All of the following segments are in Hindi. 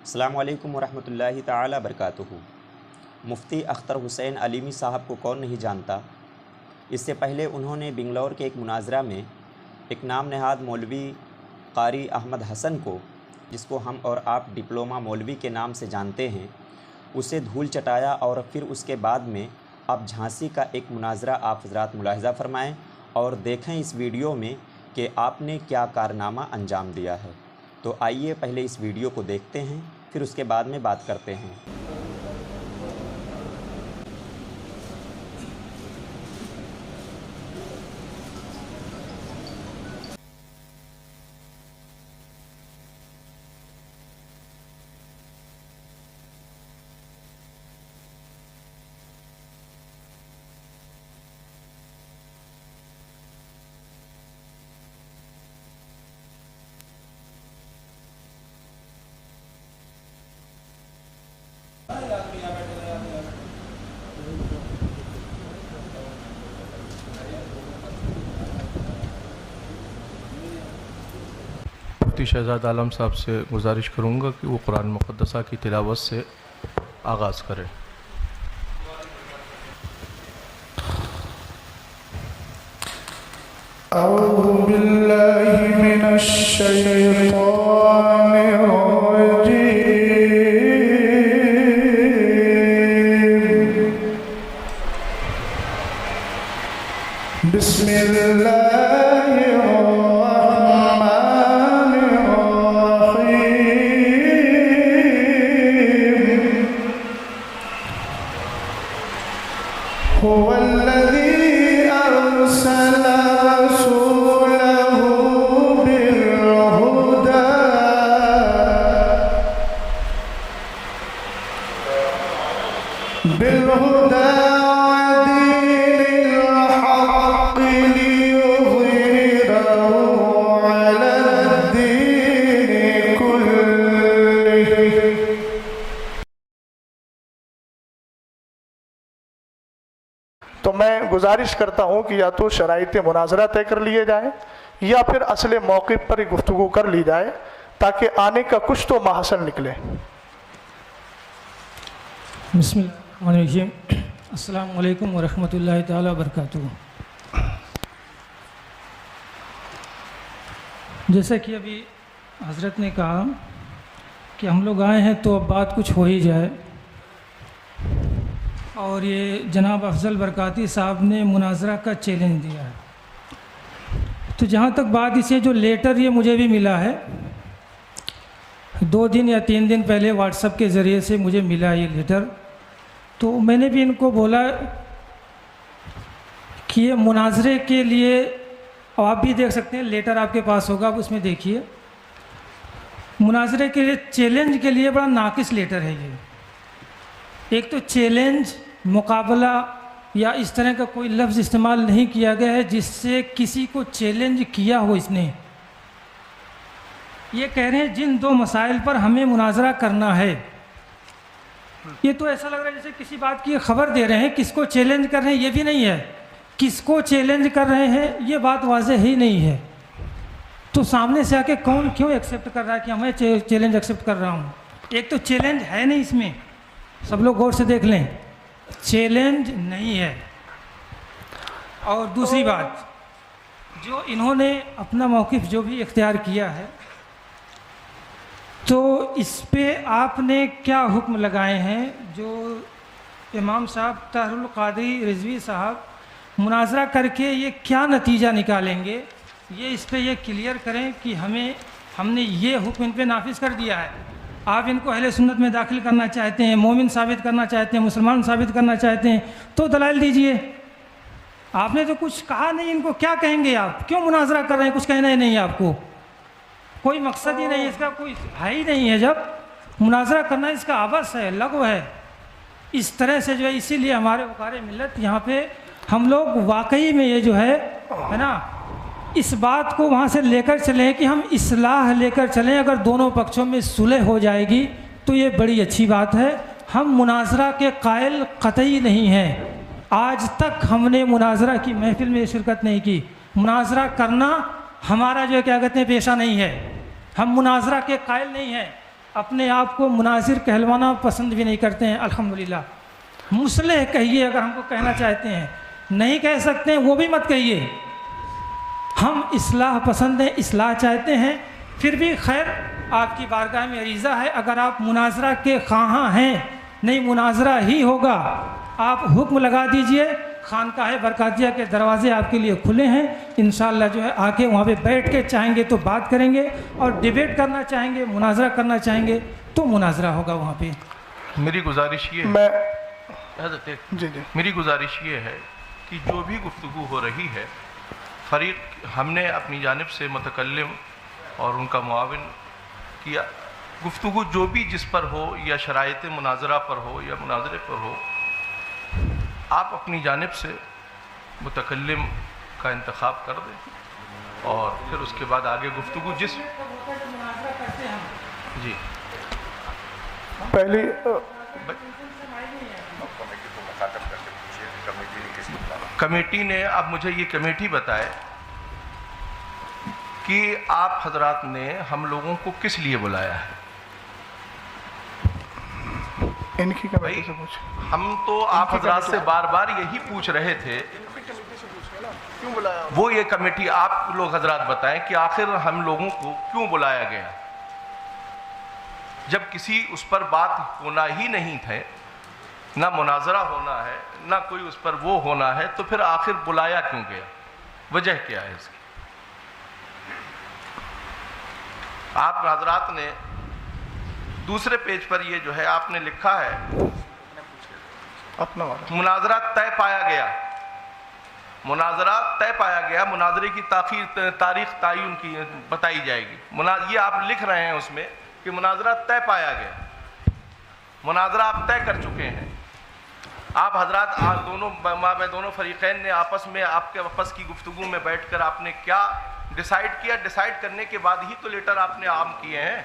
अस्सलामु अलैकुम वरहमतुल्लाहि ताला बरकातुहू। मुफ्ती अख्तर हुसैन अलीमी साहब को कौन नहीं जानता। इससे पहले उन्होंने बिंगलौर के एक मुनाजरा में एक नाम नहाद मौलवी कारी अहमद हसन को, जिसको हम और आप डिप्लोमा मौलवी के नाम से जानते हैं, उसे धूल चटाया। और फिर उसके बाद में अब झांसी का एक मुनाजरा आप हज़रात मुलाहिज़ा फ़रमाएँ और देखें इस वीडियो में कि आपने क्या कारनामा अंजाम दिया है। तो आइए पहले इस वीडियो को देखते हैं, फिर उसके बाद में बात करते हैं। मुफ्ती शहजाद आलम साहब से गुजारिश करूँगा कि वो कुरान मुक़द्दसा की तिलावत से आगाज़ करें। अऊज़ु बिल्लाहि मिनश शैतानिर रजीम। बिस्मिल्लाहिर रहमानिर रहीम। हुवल्लज़ी अरसल रसूलहु बिलहुदा तो मैं गुजारिश करता हूँ कि या तो शराइत मुनाजरा तय कर लिए जाए या फिर असले मौके पर ही गुफ्तगू कर ली जाए, ताकि आने का कुछ तो महासन निकले। बिस्मिल्लाहिर्रहमानिर्रहीम। अस्सलामु अलैकुम वरहमतुल्लाहि ताला बरकातुहू। जैसा कि अभी हज़रत ने कहा कि हम लोग आए हैं तो अब बात कुछ हो ही जाए, और ये जनाब अफजल बरकाती साहब ने मुनाजरा का चैलेंज दिया है। तो जहाँ तक बात इसे जो लेटर ये मुझे भी मिला है, 2 दिन या 3 दिन पहले व्हाट्सएप के ज़रिए से मुझे मिला ये लेटर। तो मैंने भी इनको बोला कि ये मुनाजरे के लिए, और आप भी देख सकते हैं लेटर आपके पास होगा, उसमें देखिए मुनाजरे के लिए चैलेंज के लिए बड़ा नाकिस लेटर है ये। एक तो चैलेंज, मुकाबला या इस तरह का कोई लफ्ज़ इस्तेमाल नहीं किया गया है जिससे किसी को चैलेंज किया हो इसने। ये कह रहे हैं जिन 2 मसाइल पर हमें मुनाजरा करना है। ये तो ऐसा लग रहा है जैसे किसी बात की खबर दे रहे हैं, किसको चैलेंज कर रहे हैं ये भी नहीं है, किसको चैलेंज कर रहे हैं ये बात वाज़ेह ही नहीं है। तो सामने से आके कौन क्यों एक्सेप्ट कर रहा है कि मैं चैलेंज एक्सेप्ट कर रहा हूँ। एक तो चैलेंज है नहीं इसमें, सब लोग गौर से देख लें, चैलेंज नहीं है। और दूसरी बात, जो इन्होंने अपना मौक़िफ़ जो भी इख्तियार किया है, तो इस पे आपने क्या हुक्म लगाए हैं। जो इमाम साहब ताहरुल क़ादरी रिज़वी साहब मुनाजरा करके ये क्या नतीजा निकालेंगे, ये इस पे ये क्लियर करें कि हमने ये हुक्म इन पे नाफिज़ कर दिया है। आप इनको अहले सुन्नत में दाखिल करना चाहते हैं, मोमिन साबित करना चाहते हैं, मुसलमान साबित करना चाहते हैं, तो दलाइल दीजिए। आपने तो कुछ कहा नहीं, इनको क्या कहेंगे आप, क्यों मुनाजरा कर रहे हैं, कुछ कहना ही नहीं है आपको, कोई मकसद ही नहीं है इसका, कोई है ही नहीं है। जब मुनाजरा करना इसका आबस है, लघु है, इस तरह से जो है, इसीलिए हमारे वकार मिल्लत यहाँ पे हम लोग वाकई में ये जो है ना, इस बात को वहाँ से लेकर चलें कि हम इस्लाह लेकर चलें। अगर दोनों पक्षों में सुलह हो जाएगी तो ये बड़ी अच्छी बात है। हम मुनाजरा के कायल कतई नहीं हैं। आज तक हमने मुनाजरा की महफिल में शिरकत नहीं की। मुनाजरा करना हमारा जो क्या कहते हैं पेशा नहीं है। हम मुनाजरा के कायल नहीं हैं। अपने आप को मुनाजिर कहलवाना पसंद भी नहीं करते हैं। अल्हम्दुलिल्लाह मुसलह कहिए, अगर हमको कहना चाहते हैं, नहीं कह सकते हैं वो भी मत कहिए। हम इस्लाह पसंद हैं, इस्लाह चाहते हैं। फिर भी खैर आपकी बारगाह में अरीज़ा है, अगर आप मुनाजरा के ख़्वाहां हैं, नहीं मुनाजरा ही होगा, आप हुक्म लगा दीजिए। खानकाह बरकातिया के दरवाज़े आपके लिए खुले हैं। इंशाअल्लाह जो है आके वहाँ पे बैठ के चाहेंगे तो बात करेंगे, और डिबेट करना चाहेंगे, मुनाजरा करना चाहेंगे तो मुनाजरा होगा वहाँ पे। मेरी गुजारिश ये है, जी मेरी गुजारिश ये है कि जो भी गुफ्तगू हो रही है, फ़रीक हमने अपनी जानिब से मुतकल्लिम और उनका मुआविन किया। गुफ्तगू जो भी जिस पर हो, या शराइत मुनाजरा पर हो या मुनाजरे पर हो, आप अपनी जानिब से मुतकल्लिम का इंतखाब कर दें और फिर उसके बाद आगे गुफ्तगू जिस जी पहली कमेटी ने, अब मुझे ये कमेटी बताए कि आप हजरात ने हम लोगों को किस लिए बुलाया है। इनकी कमेटी से पूछ। हम तो आप हजरात से बार बार यही पूछ रहे थे, क्यों बुलाया? वो ये कमेटी आप लोग हजरात बताएं कि आखिर हम लोगों को क्यों बुलाया गया। जब किसी उस पर बात होना ही नहीं थे, ना मुनाजरा होना है, ना कोई उस पर वो होना है, तो फिर आखिर बुलाया क्यों गया, वजह क्या है इसकी। आप हजरात ने दूसरे पेज पर ये जो है आपने लिखा है, अपना वाला मुनाजरा तय पाया गया, मुनाजरा तय पाया गया, मुनाजरे की तारीख तयन की बताई जाएगी। ये आप लिख रहे हैं उसमें कि मुनाजरा तय पाया गया, मुनाजरा आप तय कर चुके हैं। आप हजरात दोनों फरीक़ैन ने आपस में आपके आपस की गुफ्तगू में बैठकर आपने क्या डिसाइड किया, डिसाइड करने के बाद ही तो लेटर आपने आम किए हैं।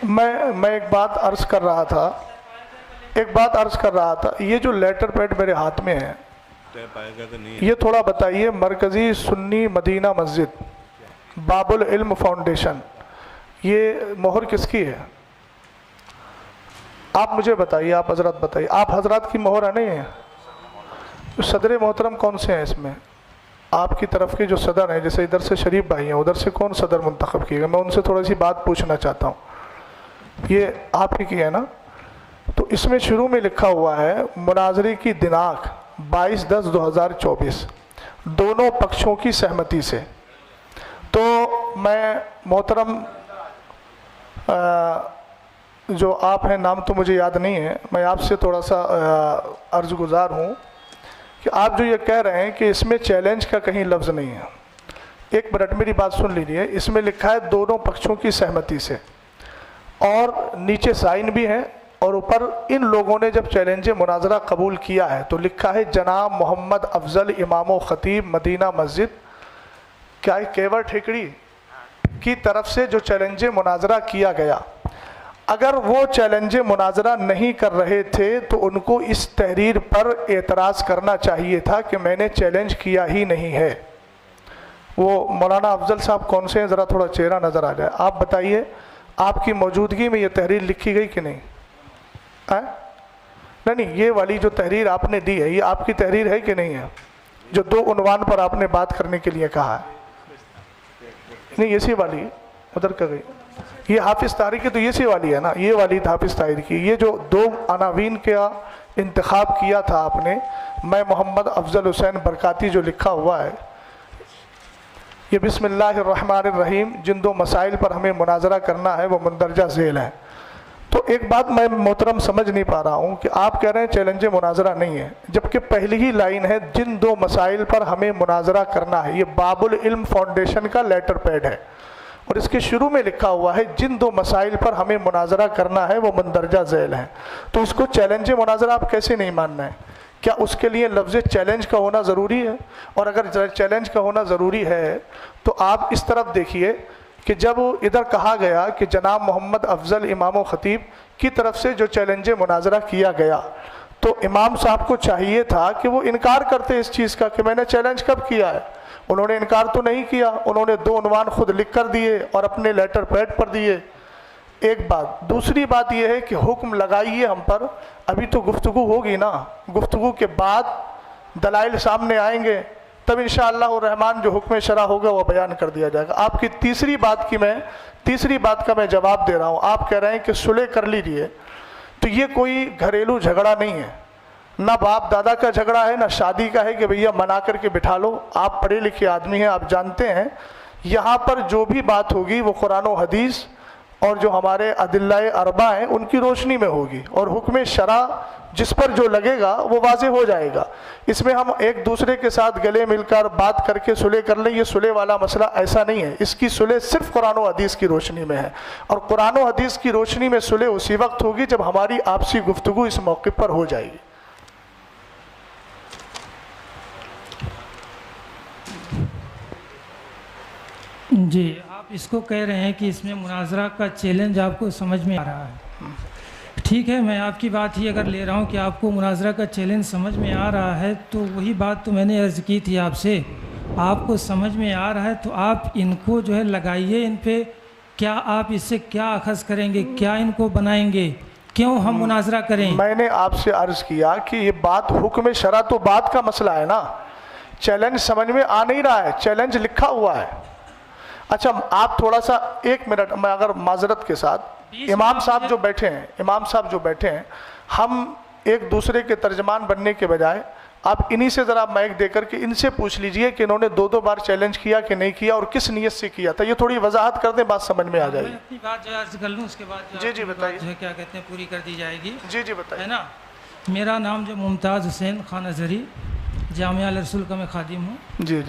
मैं एक बात अर्ज कर रहा था, ये जो लेटर पैड मेरे हाथ में है, ये थोड़ा बताइए, मरकज़ी सुन्नी मदीना मस्जिद बाबुल इल्म फाउंडेशन, ये मोहर किसकी है? आप मुझे बताइए, आप हजरत बताइए, आप हजरत की मोहर है नहीं है? तो सदर मोहतरम कौन से हैं इसमें? आपकी तरफ के जो सदर हैं, जैसे इधर से शरीफ भाई हैं, उधर से कौन सदर मुंतखब किएगा? मैं उनसे थोड़ी सी बात पूछना चाहता हूँ। ये आप ही की है ना? तो इसमें शुरू में लिखा हुआ है मुनाजरे की दिनांक 22/10/2024 दोनों पक्षों की सहमति से। तो मैं मोहतरम जो आप हैं, नाम तो मुझे याद नहीं है, मैं आपसे थोड़ा सा अर्ज़ गुज़ार हूँ कि आप जो ये कह रहे हैं कि इसमें चैलेंज का कहीं लफ्ज़ नहीं है। एक मिनट मेरी बात सुन लीजिए। इसमें लिखा है दोनों पक्षों की सहमति से, और नीचे साइन भी है, और ऊपर इन लोगों ने जब चैलेंज मुनाजरा कबूल किया है तो लिखा है जनाब मोहम्मद अफजल इमाम ख़तीब मदीना मस्जिद, क्या है, केवर ठेकड़ी की तरफ से जो चैलेंज मुनाजरा किया गया। अगर वो चैलेंज मुनाजरा नहीं कर रहे थे तो उनको इस तहरीर पर एतराज़ करना चाहिए था कि मैंने चैलेंज किया ही नहीं है। वो मौलाना अफजल साहब कौन से हैं, ज़रा थोड़ा चेहरा नज़र आ जाए। आप बताइए, आपकी मौजूदगी में ये तहरीर लिखी गई कि नहीं है? नहीं, ये वाली जो तहरीर आपने दी है, ये आपकी तहरीर है कि नहीं है, जो 2 उन्वान पर आपने बात करने के लिए कहा है? नहीं, इसी वाली उधर का गई, ये हाफिज़ तारिक की तो इसी वाली है ना, ये वाली हाफिज़ तारिक की। ये जो 2 अनावीन का इंतखाब किया था आपने, मैं मोहम्मद अफजल हुसैन बरकाती जो लिखा हुआ है, ये बिस्मिल्लाहिर्रहमानिर्रहीम, जिन 2 मसाइल पर हमें मुनाजरा करना है वो मंदरजा झेल है। तो एक बात मैं मोहतरम समझ नहीं पा रहा हूँ कि आप कह रहे हैं चैलेंज मुनाजरा नहीं है, जबकि पहली ही लाइन है जिन 2 मसाइल पर हमें मुनाजरा करना है। ये बाबुल इल्म फाउंडेशन का लेटर पैड है, और इसके शुरू में लिखा हुआ है जिन 2 मसाइल पर हमें मुनाजरा करना है वो मंदरजा झेल है। तो उसको चैलेंज मुनाजरा आप कैसे नहीं मानना है? क्या उसके लिए लफ्ज़ चैलेंज का होना ज़रूरी है? और अगर चैलेंज का होना ज़रूरी है तो आप इस तरफ देखिए कि जब इधर कहा गया कि जनाब मोहम्मद अफजल इमाम ख़तीब की तरफ से जो चैलेंज मुनाजरा किया गया, तो इमाम साहब को चाहिए था कि वो इनकार करते इस चीज़ का कि मैंने चैलेंज कब किया है। उन्होंने इनकार तो नहीं किया, उन्होंने 2 उन्वान खुद लिख कर दिए और अपने लेटर पैड पर दिए। एक बात। दूसरी बात यह है कि हुक्म लगाइए हम पर, अभी तो गुफ्तगू होगी ना, गुफ्तगू के बाद दलाइल सामने आएंगे, तब इंशाअल्लाह रहमान जो हुक्म शरा होगा वो बयान कर दिया जाएगा। आपकी तीसरी बात का मैं जवाब दे रहा हूँ। आप कह रहे हैं कि सुलह कर लीजिए, तो ये कोई घरेलू झगड़ा नहीं है, ना बाप दादा का झगड़ा है, ना शादी का है कि भैया मना करके बिठा लो। आप पढ़े लिखे आदमी हैं, आप जानते हैं यहाँ पर जो भी बात होगी वो कुरान और हदीस और जो हमारे अदिल्लाए अरबा हैं उनकी रोशनी में होगी, और हुक्म शरा जिस पर जो लगेगा वो वाज़े हो जाएगा। इसमें हम एक दूसरे के साथ गले मिलकर बात करके सुलह कर लें, ये सुलह वाला मसला ऐसा नहीं है। इसकी सुलह सिर्फ कुरान और हदीस की रोशनी में है, और कुरान और हदीस की रोशनी में सुलह उसी वक्त होगी जब हमारी आपसी गुफ्तगू इस मौके पर हो जाएगी। जी, आप इसको कह रहे हैं कि इसमें मुनाजरा का चैलेंज आपको समझ में आ रहा है। ठीक है, मैं आपकी बात ही अगर ले रहा हूँ कि आपको मुनाजरा का चैलेंज समझ में आ रहा है, तो वही बात तो मैंने अर्ज़ की थी आपसे, आपको समझ में आ रहा है तो आप इनको जो है लगाइए, इन पे क्या आप इससे क्या अखज़ करेंगे, क्या इनको बनाएंगे, क्यों हम मुनाजरा करें? मैंने आपसे अर्ज़ किया कि ये बात हुक्म शरा तो बात का मसला है ना, चैलेंज समझ में आ नहीं रहा है, चैलेंज लिखा हुआ है। अच्छा, आप थोड़ा सा 1 मिनट, मैं अगर माजरत के साथ, इमाम साहब जो बैठे हैं, हम एक दूसरे के तर्जमान बनने के बजाय आप इन्हीं से ज़रा माइक देकर के इनसे पूछ लीजिए कि इन्होंने 2 बार चैलेंज किया कि नहीं किया और किस नीयत से किया था। ये थोड़ी वजाहत कर दें, बात समझ में आ जाएगी। मैं अपनी बात जो अर्ज़ कर लूँ, उसके बाद जी बताइए, जो है क्या कहते हैं पूरी कर दी जाएगी। जी बताइए। है ना, मेरा नाम जो मुमताज़ हुसैन खान अज़हरी, जामिया अल रसूल का मैं खादिम हूँ। जी।